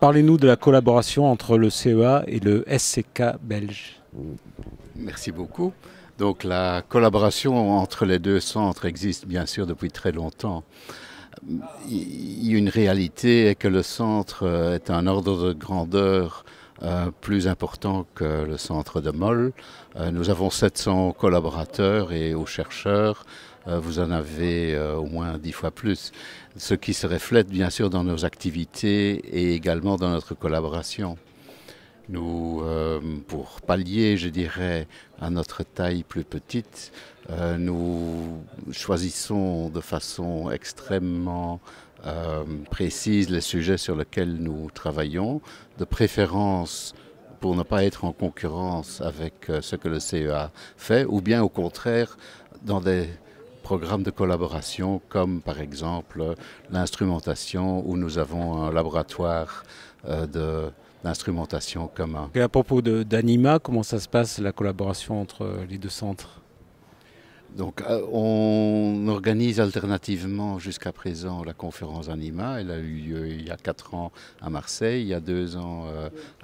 parlez-nous de la collaboration entre le CEA et le SCK belge. Merci beaucoup. Donc la collaboration entre les deux centres existe bien sûr depuis très longtemps. Une réalité est que le centre est un ordre de grandeur plus important que le centre de Mol. Nous avons 700 collaborateurs et aux chercheurs, vous en avez au moins 10 fois plus. Ce qui se reflète bien sûr dans nos activités et également dans notre collaboration. Nous, pour pallier, je dirais, à notre taille plus petite, nous choisissons de façon extrêmement précise les sujets sur lesquels nous travaillons, de préférence pour ne pas être en concurrence avec ce que le CEA fait, ou bien au contraire dans des programmes de collaboration comme par exemple l'instrumentation où nous avons un laboratoire d'instrumentation commun. Et à propos d'Anima, comment ça se passe la collaboration entre les deux centres? Donc, on organise alternativement jusqu'à présent la conférence Anima. Elle a eu lieu il y a 4 ans à Marseille, il y a 2 ans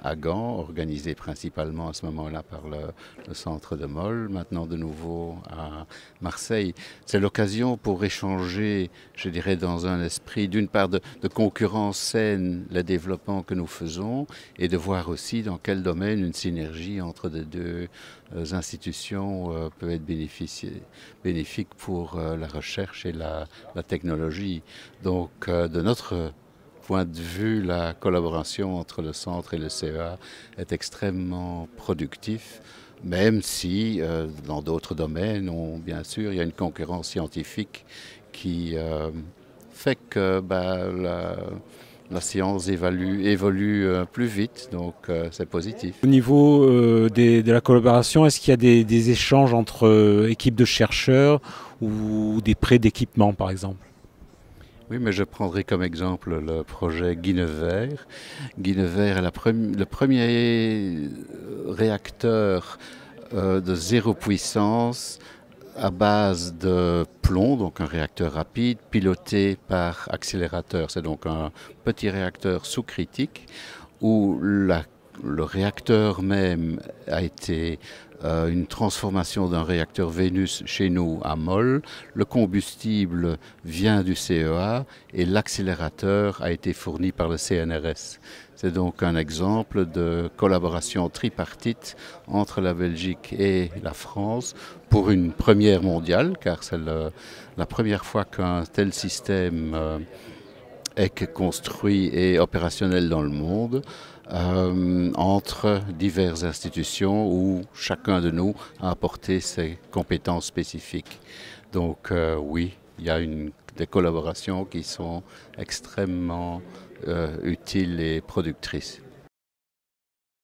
à Gand, organisée principalement à ce moment-là par le centre de Mol, maintenant de nouveau à Marseille. C'est l'occasion pour échanger, je dirais, dans un esprit d'une part de concurrence saine les développements que nous faisons et de voir aussi dans quel domaine une synergie entre les deux institutions peut être bénéfique pour la recherche et la technologie. Donc, de notre point de vue, la collaboration entre le centre et le CEA est extrêmement productive, même si dans d'autres domaines, bien sûr, il y a une concurrence scientifique qui fait que la science évolue plus vite, donc c'est positif. Au niveau de la collaboration, est-ce qu'il y a des échanges entre équipes de chercheurs ou des prêts d'équipement, par exemple? Oui, mais je prendrai comme exemple le projet Guinevere. Guinevere est le premier réacteur de zéro puissance à base de plomb, donc un réacteur rapide, piloté par accélérateur. C'est donc un petit réacteur sous-critique où le réacteur même a été une transformation d'un réacteur Vénus chez nous à Mol. Le combustible vient du CEA et l'accélérateur a été fourni par le CNRS. C'est donc un exemple de collaboration tripartite entre la Belgique et la France pour une première mondiale, car c'est la première fois qu'un tel système est construit et opérationnel dans le monde, entre diverses institutions où chacun de nous a apporté ses compétences spécifiques. Donc oui, il y a des collaborations qui sont extrêmement utiles et productrices.